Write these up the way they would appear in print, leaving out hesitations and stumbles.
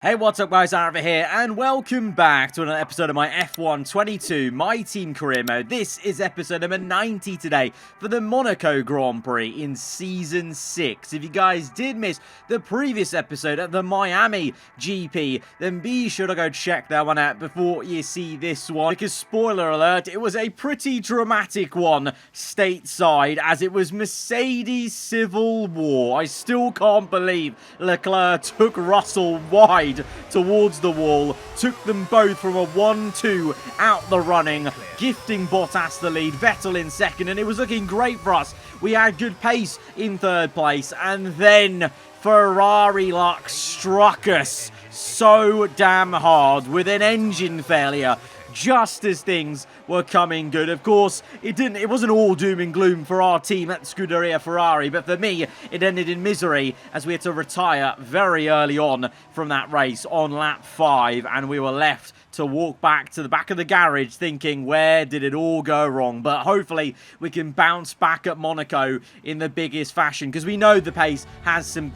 Hey, what's up guys, AARava here, and welcome back to another episode of my F1 22 My Team Career Mode. This is episode number 90 today for the Monaco Grand Prix in Season 6. If you guys did miss the previous episode of the Miami GP, then be sure to go check that one out before you see this one, because spoiler alert, it was a pretty dramatic one stateside, as it was Mercedes Civil War. I still can't believe Leclerc took Russell wide towards the wall, took them both from a 1-2 out the running, gifting Bottas the lead, Vettel in second, and it was looking great for us. We had good pace in third place, and then Ferrari luck struck us so damn hard with an engine failure just as things were coming good. Of course, it wasn't all doom and gloom for our team at Scuderia Ferrari, but for me, it ended in misery as we had to retire very early on from that race on lap 5, and we were left to walk back to the back of the garage thinking, where did it all go wrong? But hopefully we can bounce back at Monaco in the biggest fashion, because we know the pace has some...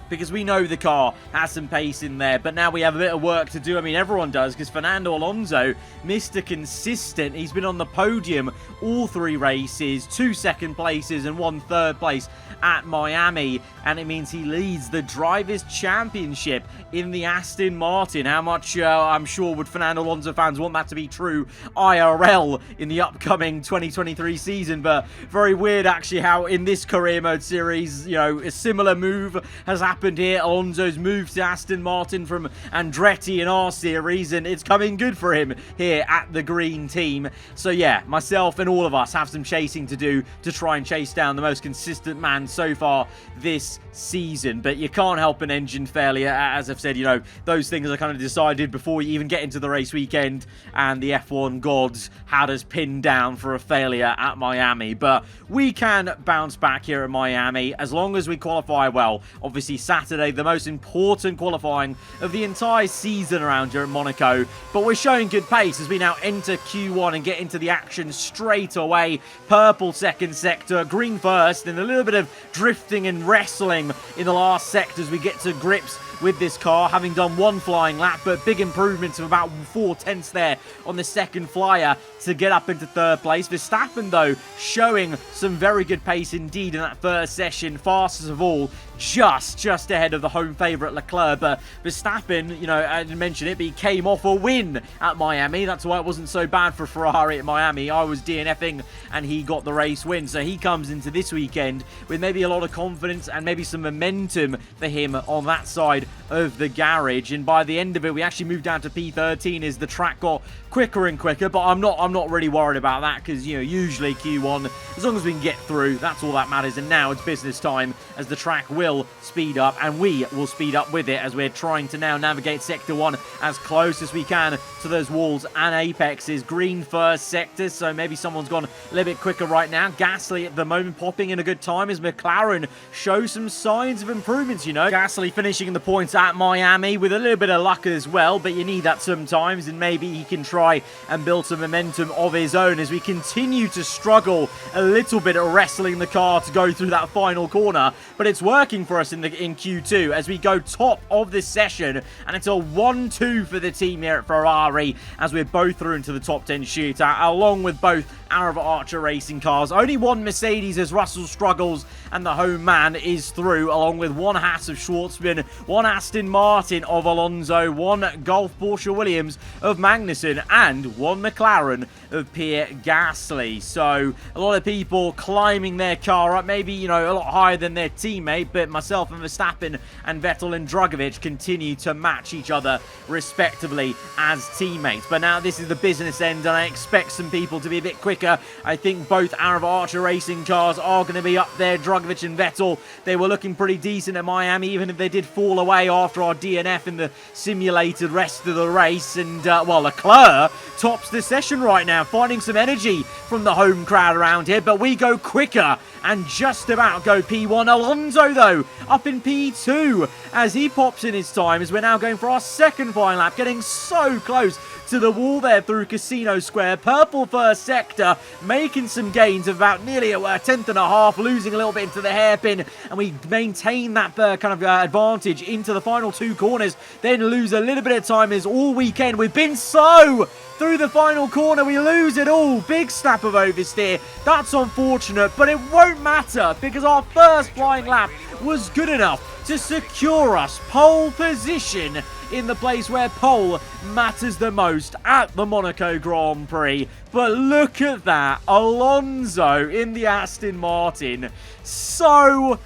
because we know the car has some pace in there, but now we have a bit of work to do. I mean, everyone does, because Fernando Alonso, Mr. Consistent, he's been on the podium all 3 races, 2 second places and 1 third place at Miami, and it means he leads the Drivers' Championship in the Aston Martin. How much, I'm sure, would Fernando Alonso fans want that to be true IRL in the upcoming 2023 season? But very weird, actually, how in this career mode series, you know, a similar move has happened here. Alonso's moved to Aston Martin from Andretti in our series, and it's coming good for him here at the green team. So yeah, myself and all of us have some chasing to do to try and chase down the most consistent man so far this season. But you can't help an engine failure. As I've said, you know, those things are kind of decided before you even get into the race weekend, and the F1 gods had us pinned down for a failure at Miami. But we can bounce back here at Miami as long as we qualify well. Obviously Saturday, the most important qualifying of the entire season around here at Monaco, but we're showing good pace as we now enter Q1 and get into the action straight away. Purple second sector, green first, and a little bit of drifting and wrestling in the last sector as we get to grips with this car, having done 1 flying lap, but big improvements of about 4 tenths there on the second flyer to get up into third place. Verstappen, though, showing some very good pace indeed in that first session, fastest of all, just ahead of the home favourite Leclerc. But Verstappen, you know, I didn't mention it, but he came off a win at Miami. That's why it wasn't so bad for Ferrari at Miami. I was DNFing and he got the race win. So he comes into this weekend with maybe a lot of confidence and maybe some momentum for him on that side of the garage. And by the end of it, we actually moved down to P13 as the track got quicker and quicker, but I'm not really worried about that, because, you know, usually Q1, as long as we can get through, that's all that matters. And now it's business time, as the track will speed up, and we will speed up with it as we're trying to now navigate sector 1 as close as we can to those walls and apexes. Green first sector, so maybe someone's gone a little bit quicker right now. Gasly at the moment popping in a good time as McLaren shows some signs of improvements, you know. Gasly finishing in the points at Miami with a little bit of luck as well, but you need that sometimes, and maybe he can try and build some momentum of his own as we continue to struggle a little bit at wrestling the car to go through that final corner. But it's working for us in Q2 as we go top of this session, and it's a 1-2 for the team here at Ferrari as we're both through into the top 10 shootout, along with both AARava Archer racing cars. Only 1 Mercedes as Russell struggles and the home man is through, along with 1 Haas of Schwartzman, 1 Aston Martin of Alonso, 1 Gulf Porsche Williams of Magnussen, and 1 McLaren of Pierre Gasly. So a lot of people climbing their car up, maybe, you know, a lot higher than their teammate, but myself and Verstappen and Vettel and Drugovich continue to match each other respectively as teammates. But now this is the business end, and I expect some people to be a bit quicker. I think both AARava Archer racing cars are going to be up there. Drugovich and Vettel, they were looking pretty decent at Miami, even if they did fall away after our DNF in the simulated rest of the race. And, well, Leclerc tops the session right now, finding some energy from the home crowd around here, but we go quicker and just about go P1. Alonso, though, up in P2 as he pops in his time as we're now going for our second final lap, getting so close to the wall there through Casino Square. Purple first sector, making some gains of about nearly a tenth and a half, losing a little bit into the hairpin, and we maintain that advantage into the final two corners, then lose a little bit of time as all weekend we've been so through the final corner, we lose it all. Big snap of oversteer. That's unfortunate, but it won't matter because our first flying lap was good enough to secure us pole position in the place where pole matters the most at the Monaco Grand Prix. But look at that, Alonso in the Aston Martin, so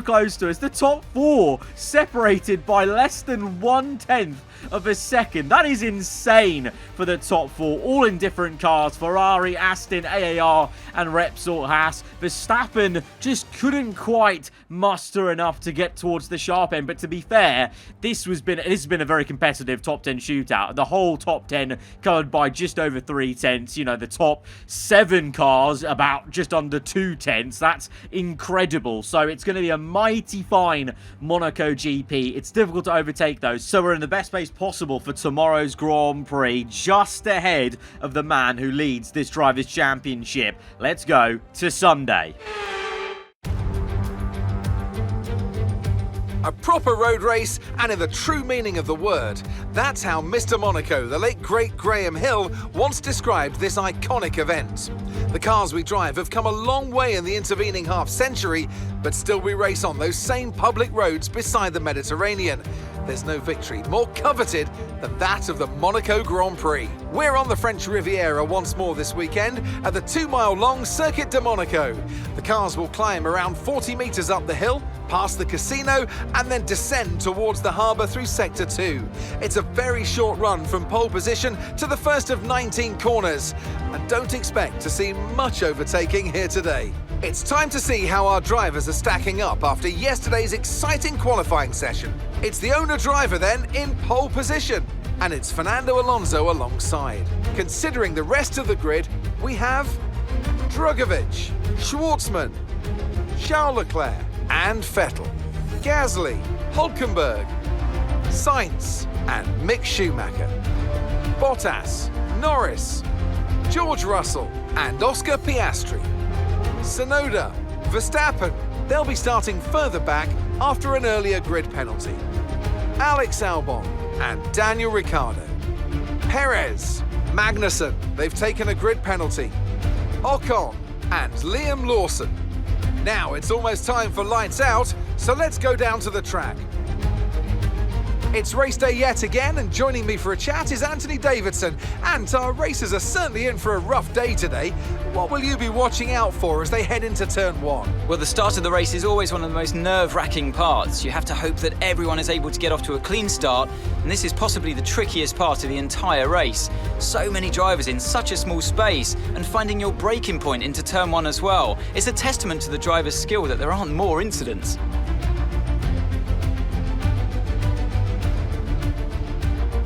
close to us. The top four separated by less than 1/10 of a second. That is insane for the top four, all in different cars. Ferrari, Aston, AAR, and Repsol Haas. Verstappen just couldn't quite muster enough to get towards the sharp end. But to be fair, this has been a very competitive top 10 shootout. The whole top 10 covered by just over 3/10. You know, the top 7 cars about just under 2/10. That's incredible. So it's going to be a mighty fine Monaco GP. It's difficult to overtake those. So we're in the best place possible for tomorrow's Grand Prix, just ahead of the man who leads this Drivers' Championship. Let's go to Sunday. A proper road race, and in the true meaning of the word. That's how Mr. Monaco, the late great Graham Hill, once described this iconic event. The cars we drive have come a long way in the intervening half-century, but still we race on those same public roads beside the Mediterranean. There's no victory more coveted than that of the Monaco Grand Prix. We're on the French Riviera once more this weekend at the 2-mile-long Circuit de Monaco. The cars will climb around 40 metres up the hill, past the casino, and then descend towards the harbour through Sector 2. It's a very short run from pole position to the first of 19 corners, and don't expect to see much overtaking here today. It's time to see how our drivers are stacking up after yesterday's exciting qualifying session. It's the owner-driver then in pole position, and it's Fernando Alonso alongside. Considering the rest of the grid, we have Drugovich, Schwartzman, Charles Leclerc, and Vettel, Gasly, Hülkenberg, Sainz, and Mick Schumacher, Bottas, Norris, George Russell, and Oscar Piastri, Tsunoda, Verstappen. They'll be starting further back after an earlier grid penalty. Alex Albon and Daniel Ricciardo, Perez, Magnussen. They've taken a grid penalty. Ocon and Liam Lawson. Now it's almost time for lights out, so let's go down to the track. It's race day yet again, and joining me for a chat is Anthony Davidson. And our racers are certainly in for a rough day today. What will you be watching out for as they head into turn 1? Well, the start of the race is always one of the most nerve-wracking parts. You have to hope that everyone is able to get off to a clean start, and this is possibly the trickiest part of the entire race. So many drivers in such a small space, and finding your braking point into turn 1 as well. It's a testament to the driver's skill that there aren't more incidents.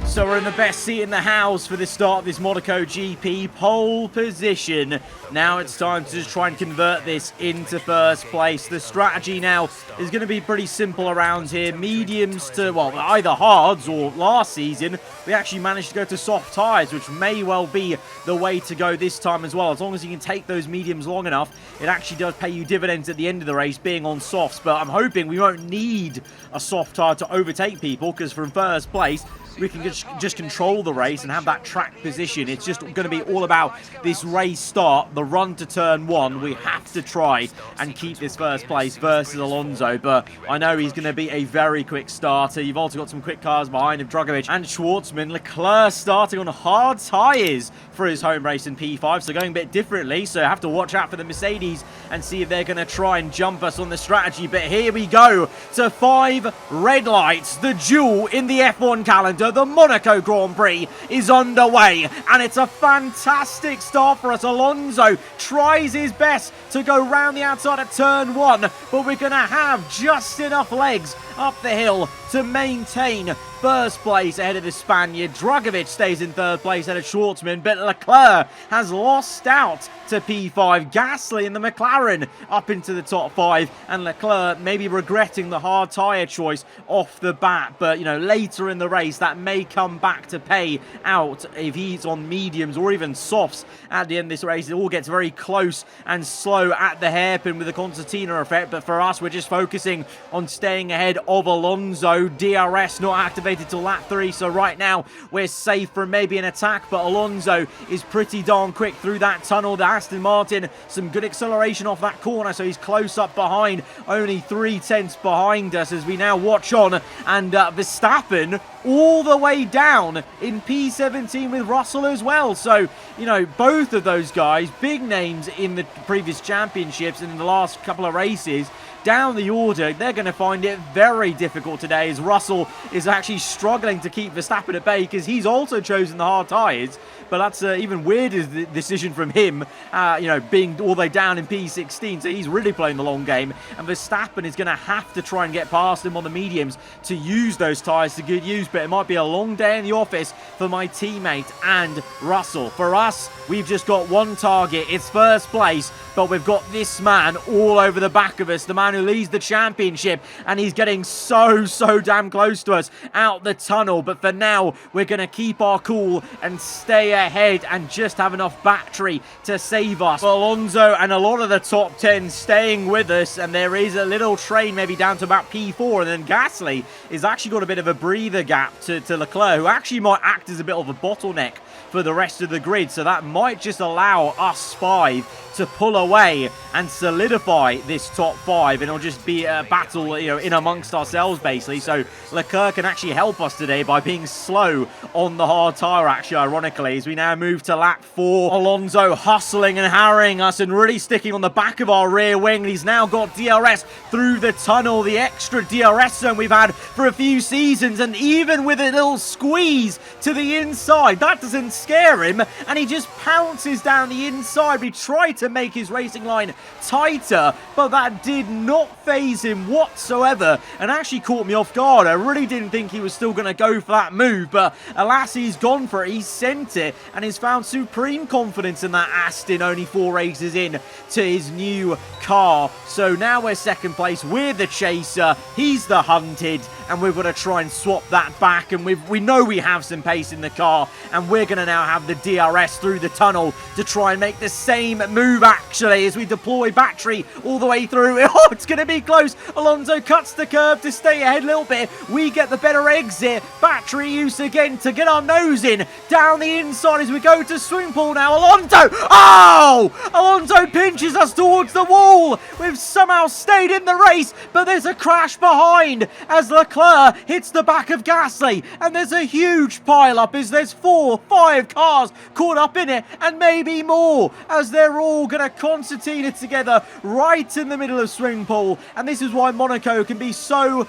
So we're in the best seat in the house for the start of this Monaco GP, pole position. Now it's time to just try and convert this into first place. The strategy now is going to be pretty simple around here. Mediums to, well, either hards, or last season we actually managed to go to soft tyres, which may well be the way to go this time as well. As long as you can take those mediums long enough, it actually does pay you dividends at the end of the race being on softs. But I'm hoping we won't need a soft tyre to overtake people, because from first place we can just control the race and have that track position. It's just going to be all about this race start, the run to turn 1. We have to try and keep this first place versus Alonso, but I know he's going to be a very quick starter. You've also got some quick cars behind him, Drugovich and Schwartzman. Leclerc starting on hard tyres for his home race in P5, so going a bit differently, so have to watch out for the Mercedes and see if they're going to try and jump us on the strategy. But here we go to 5 red lights, the jewel in the F1 calendar. The Monaco Grand Prix is underway, and it's a fantastic start for us. Alonso tries his best to go round the outside of turn 1, but we're going to have just enough legs up the hill to to maintain first place ahead of the Spaniard. Dragovic stays in third place ahead of Schwartzman, but Leclerc has lost out to P5. Gasly and the McLaren up into the top 5, and Leclerc maybe regretting the hard tyre choice off the bat, but, you know, later in the race that may come back to pay out if he's on mediums or even softs at the end of this race. It all gets very close and slow at the hairpin with the concertina effect, but for us, we're just focusing on staying ahead of Alonso. DRS not activated till lap 3, so right now we're safe from maybe an attack, but Alonso is pretty darn quick through that tunnel. The Aston Martin, some good acceleration off that corner, so he's close up behind, only 3/10 behind us as we now watch on, and Verstappen all the way down in P17 with Russell as well. So, you know, both of those guys, big names in the previous championships and in the last couple of races, down the order, they're going to find it very difficult today as Russell is actually struggling to keep Verstappen at bay because he's also chosen the hard tyres. But that's even weirder decision from him, you know, being all the way down in P16. So he's really playing the long game. And Verstappen is going to have to try and get past him on the mediums to use those tyres to good use. But it might be a long day in the office for my teammate and Russell. For us, we've just got one target. It's first place. But we've got this man all over the back of us, the man who leads the championship, and he's getting so damn close to us out the tunnel. But for now, we're going to keep our cool and stay ahead and just have enough battery to save us. Alonso and a lot of the top 10 staying with us, and there is a little train maybe down to about P4, and then Gasly is actually got a bit of a breather gap to Leclerc, who actually might act as a bit of a bottleneck for the rest of the grid, so that might just allow us 5 to pull away and solidify this top 5, and it'll just be a battle, you know, in amongst ourselves basically. So Leclerc can actually help us today by being slow on the hard tyre, actually, ironically, as we now move to lap 4. Alonso hustling and harrying us and really sticking on the back of our rear wing. He's now got DRS through the tunnel, the extra DRS zone we've had for a few seasons, and even with a little squeeze to the inside, that doesn't scare him, and he just pounces down the inside. We tried to make his racing line tighter, but that did not faze him whatsoever and actually caught me off guard. I really didn't think he was still going to go for that move, but alas, he's gone for it. He sent it and has found supreme confidence in that Aston only 4 races in to his new car. So now we're second place. We're the chaser, he's the hunted, and we've got to try and swap that back, and we know we have some pace in the car, and we're going to now have the DRS through the tunnel to try and make the same move actually as we deploy battery all the way through. Oh, it's going to be close. Alonso cuts the curve to stay ahead a little bit. We get the better exit. Battery use again to get our nose in down the inside as we go to swing pool now. Alonso! Oh! Alonso pinches us towards the wall. We've somehow stayed in the race, but there's a crash behind as Leclerc hits the back of Gasly, and there's a huge pile up as there's 4, 5 cars caught up in it, and maybe more, as they're all going to concertina together right in the middle of swing pool. And this is why Monaco can be so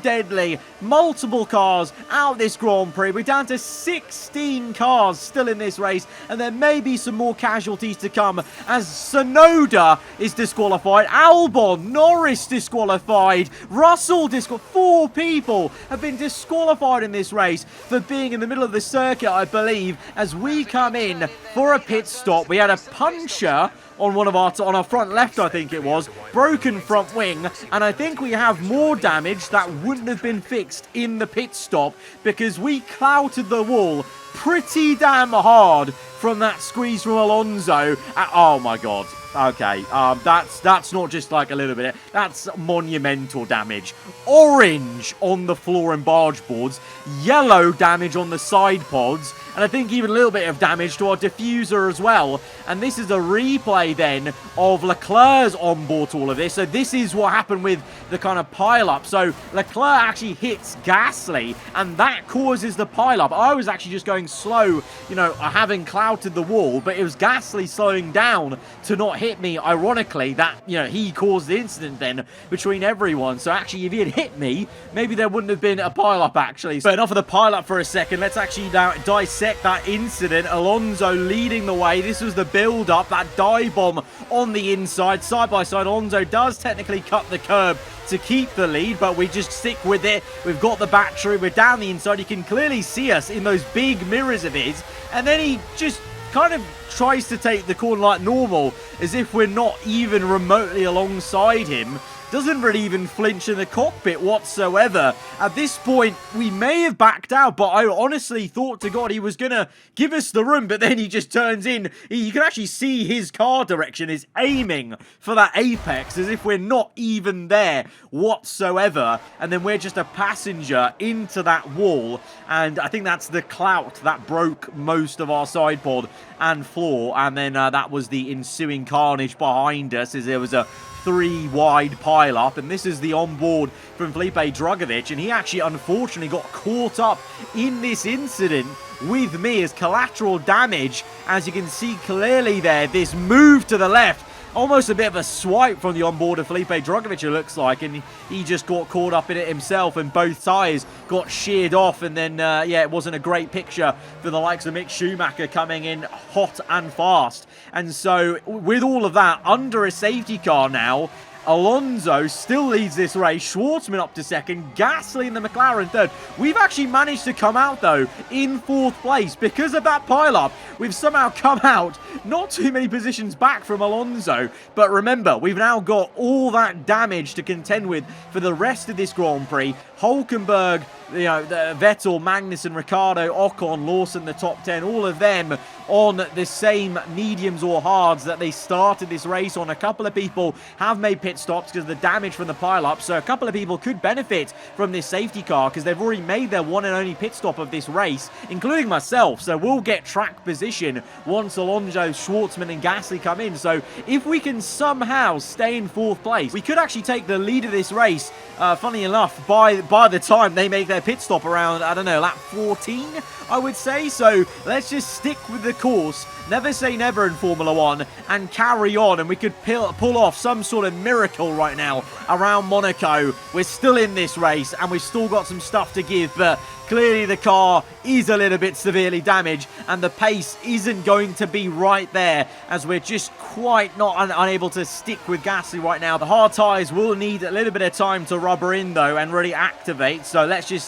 deadly. Multiple cars out this Grand Prix. We're down to 16 cars still in this race, and there may be some more casualties to come as Sonoda is disqualified, Albon, Norris disqualified, Russell disqualified. 4 people have been disqualified in this race for being in the middle of the circuit, I believe, as we come in for a pit stop. We had a puncher on one of on our front left, I think it was, broken front wing, and I think we have more damage that wouldn't have been fixed in the pit stop because we clouted the wall pretty damn hard from that squeeze from Alonso. Oh my god. Okay, that's not just like a little bit, that's monumental damage. Orange on the floor and barge boards, yellow damage on the side pods, and I think even a little bit of damage to our diffuser as well. And this is a replay then of Leclerc's onboard to all of this. So this is what happened with the kind of pile-up. So Leclerc actually hits Gasly, and that causes the pile-up. I was actually just going slow, you know, having clouted the wall, but it was Gasly slowing down to not hit me. Ironically, that, you know, he caused the incident then between everyone. So actually, if he had hit me, maybe there wouldn't have been a pile-up actually. But enough of the pile-up for a second. Let's actually now dissect that incident. Alonso leading the way. This was the build-up, that dive bomb on the inside. Side by side, Alonso does technically cut the curb to keep the lead, but we just stick with it. We've got the battery, we're down the inside. You can clearly see us in those big mirrors of his, and then he just kind of tries to take the corner like normal, as if we're not even remotely alongside him. Doesn't really even flinch in the cockpit whatsoever. At this point, we may have backed out, but I honestly thought to God he was going to give us the room, but then he just turns in. You can actually see his car direction is aiming for that apex, as if we're not even there whatsoever, and then we're just a passenger into that wall, and I think that's the clout that broke most of our side pod and floor, and then that was the ensuing carnage behind us, as there was a 3-wide pile-up, and this is the onboard from Felipe Drugovich, and he actually unfortunately got caught up in this incident with me as collateral damage. As you can see clearly there, this move to the left, almost a bit of a swipe from the onboard of Felipe Drugovich, it looks like, and he just got caught up in it himself, and both tyres got sheared off, and then, yeah, it wasn't a great picture for the likes of Mick Schumacher coming in hot and fast. And so, with all of that, under a safety car now, Alonso still leads this race, Schwartzman up to second, Gasly in the McLaren third. We've actually managed to come out, though, in fourth place. Because of that pile-up, we've somehow come out not too many positions back from Alonso. But remember, we've now got all that damage to contend with for the rest of this Grand Prix. Hülkenberg, you know, Vettel, Magnussen, Ricciardo, Ocon, Lawson, the top 10, all of them on the same mediums or hards that they started this race on. A couple of people have made pit stops because of the damage from the pile-up, so a couple of people could benefit from this safety car because they've already made their one and only pit stop of this race, including myself, so we'll get track position once Alonso, Schwartzman and Gasly come in. So if we can somehow stay in fourth place, we could actually take the lead of this race, funny enough, by the time they make their pit stop around, I don't know, lap 14, I would say. So let's just stick with the course, never say never in Formula 1, and carry on, and we could pull off some sort of miracle right now around Monaco. We're still in this race, and we've still got some stuff to give, but clearly the car is a little bit severely damaged, and the pace isn't going to be right there, as we're just quite not unable to stick with Gasly right now. The hard tyres will need a little bit of time to rubber in, though, and really activate, so let's just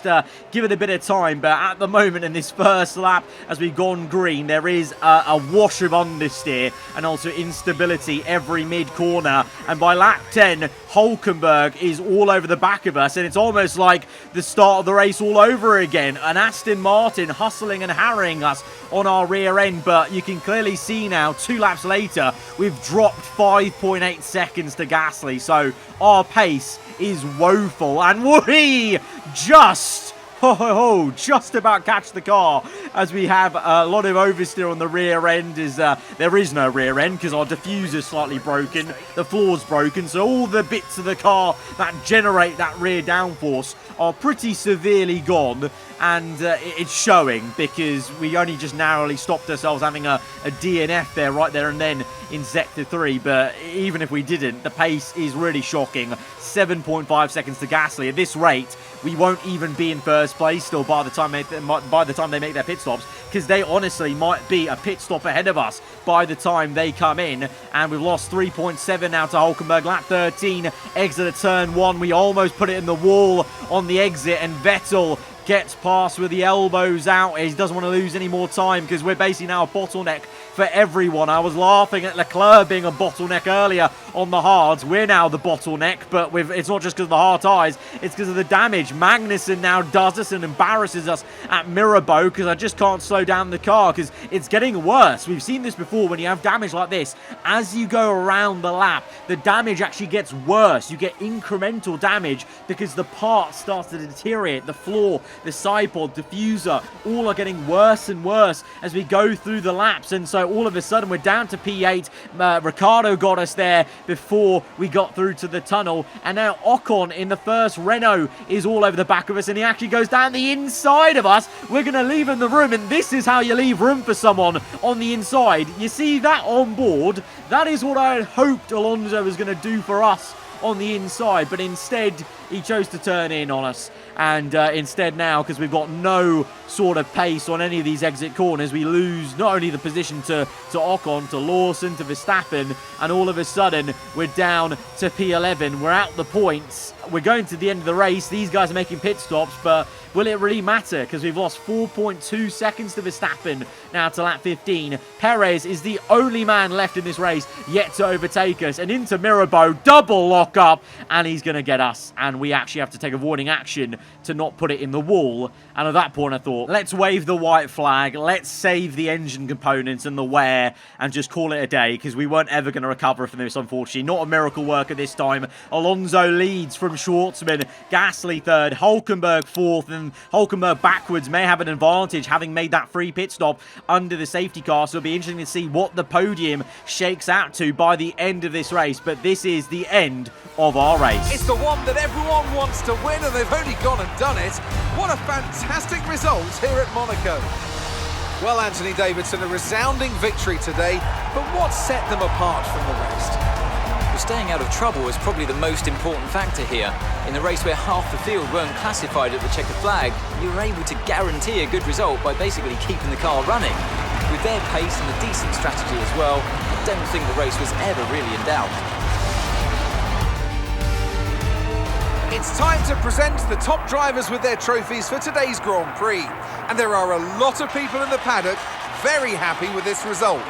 give it a bit of time. But at the moment in this first lap, as we've gone green, there is a wash of understeer and also instability every mid-corner, and by lap 10, Hülkenberg is all over the back of us, and it's almost like the start of the race all over again. An Aston Martin hustling and harrying us on our rear end, but you can clearly see now, 2 laps later, we've dropped 5.8 seconds to Gasly, so our pace is woeful, and we just about catch the car, as we have a lot of oversteer on the rear end. There is no rear end because our diffuser's slightly broken, the floor's broken, so all the bits of the car that generate that rear downforce are pretty severely gone, and it's showing because we only just narrowly stopped ourselves having a DNF there, right there and then in Sector 3, but even if we didn't, the pace is really shocking. 7.5 seconds to Gasly. At this rate, we won't even be in first place still by the time they make their pit stops, because they honestly might be a pit stop ahead of us by the time they come in. And we've lost 3.7 now to Hülkenberg. Lap 13, exit of turn 1. We almost put it in the wall on the exit, and Vettel gets past with the elbows out. He doesn't want to lose any more time because we're basically now a bottleneck for everyone. I was laughing at Leclerc being a bottleneck earlier on the hards. We're now the bottleneck, but it's not just because of the hard tyres, it's because of the damage. Magnussen now does this and embarrasses us at Mirabeau because I just can't slow down the car because it's getting worse. We've seen this before. When you have damage like this, as you go around the lap, the damage actually gets worse. You get incremental damage because the parts start to deteriorate. The floor, the side pod, diffuser, all are getting worse and worse as we go through the laps. And so all of a sudden we're down to P8. Ricciardo got us there before we got through to the tunnel, and now Ocon in the first Renault is all over the back of us, and he actually goes down the inside of us. We're going to leave him the room, and this is how you leave room for someone on the inside. You see that on board? That is what I had hoped Alonso was going to do for us on the inside, but instead he chose to turn in on us. And instead now, because we've got no sort of pace on any of these exit corners, we lose not only the position to Ocon, to Lawson, to Verstappen, and all of a sudden we're down to P11. We're out the points. We're going to the end of the race. These guys are making pit stops, but will it really matter? Because we've lost 4.2 seconds to Verstappen now to lap 15. Perez is the only man left in this race yet to overtake us. And into Mirabeau, double lock up, and he's going to get us. And we actually have to take avoiding action to not put it in the wall. And at that point I thought, let's wave the white flag, let's save the engine components and the wear and just call it a day, because we weren't ever going to recover from this, unfortunately. Not a miracle worker this time. Alonso leads from Schwartzman, Gasly third, Hulkenberg fourth, and Hulkenberg backwards may have an advantage having made that free pit stop under the safety car, so it'll be interesting to see what the podium shakes out to by the end of this race. But this is the end of our race. It's the one that everyone wants to win, and they've only gone and done it. What a fantastic result here at Monaco. Well, Anthony Davidson, a resounding victory today, but what set them apart from the rest? Staying out of trouble was probably the most important factor here. In a race where half the field weren't classified at the checkered flag, you were able to guarantee a good result by basically keeping the car running. With their pace and a decent strategy as well, I don't think the race was ever really in doubt. It's time to present the top drivers with their trophies for today's Grand Prix. And there are a lot of people in the paddock very happy with this result.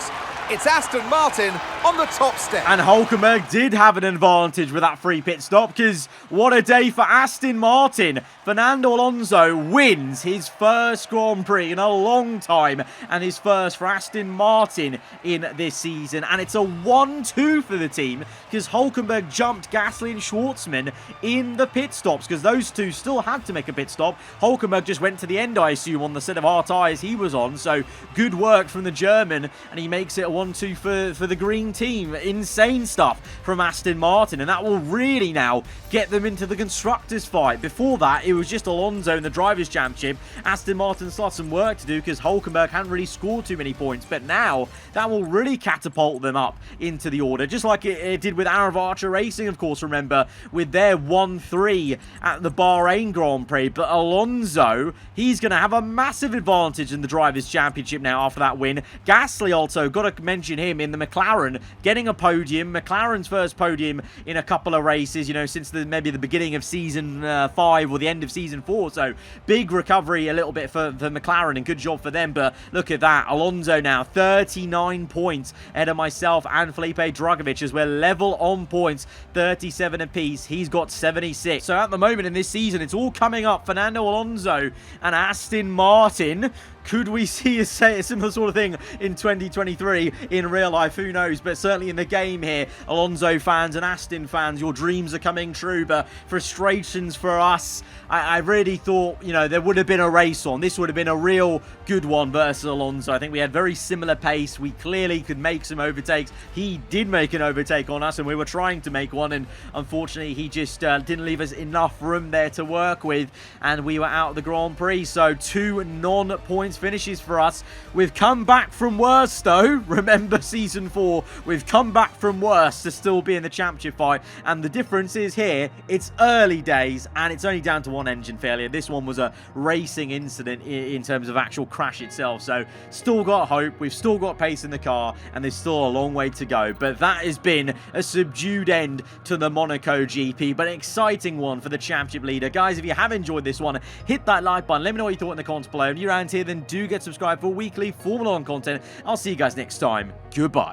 It's Aston Martin on the top step. And Hulkenberg did have an advantage with that free pit stop, because what a day for Aston Martin. Fernando Alonso wins his first Grand Prix in a long time, and his first for Aston Martin in this season. And it's a 1-2 for the team, because Hulkenberg jumped Gasly and Schwartzman in the pit stops, because those two still had to make a pit stop. Hulkenberg just went to the end, I assume, on the set of hard tyres he was on. So good work from the German, and he makes it a 1-2 for the green team. Insane stuff from Aston Martin, and that will really now get them into the constructors fight. Before that, it was just Alonso in the Drivers' Championship. Aston Martin still had some work to do because Hulkenberg hadn't really scored too many points, but now that will really catapult them up into the order, just like it did with AAR Racing, of course, remember, with their 1-3 at the Bahrain Grand Prix. But Alonso, he's going to have a massive advantage in the Drivers' Championship now after that win. Gasly also, got to mention him in the McLaren, getting a podium. McLaren's first podium in a couple of races, you know, since maybe the beginning of season 5 or the end of season 4. So big recovery a little bit for McLaren, and good job for them. But look at that, Alonso now 39 points ahead of myself and Felipe Drugovich, as we're level on points, 37 apiece. He's got 76. So at the moment in this season, it's all coming up. Fernando Alonso and Aston Martin. Could we see a similar sort of thing in 2023 in real life? Who knows? But certainly in the game here, Alonso fans and Aston fans, your dreams are coming true. But frustrations for us, I really thought, you know, there would have been a race on. This would have been a real good one versus Alonso. I think we had very similar pace. We clearly could make some overtakes. He did make an overtake on us, and we were trying to make one. And unfortunately, he just didn't leave us enough room there to work with. And we were out of the Grand Prix. So 2 non-points finishes for us. We've come back from worse, though. Remember season 4, we've come back from worse to still be in the championship fight. And the difference is here, it's early days and it's only down to one engine failure. This one was a racing incident in terms of actual crash itself. So still got hope, we've still got pace in the car, and there's still a long way to go. But that has been a subdued end to the Monaco GP, but an exciting one for the championship leader. Guys, if you have enjoyed this one, hit that like button, let me know what you thought in the comments below. And if you're around here, then do get subscribed for weekly Formula 1 content. I'll see you guys next time. Goodbye.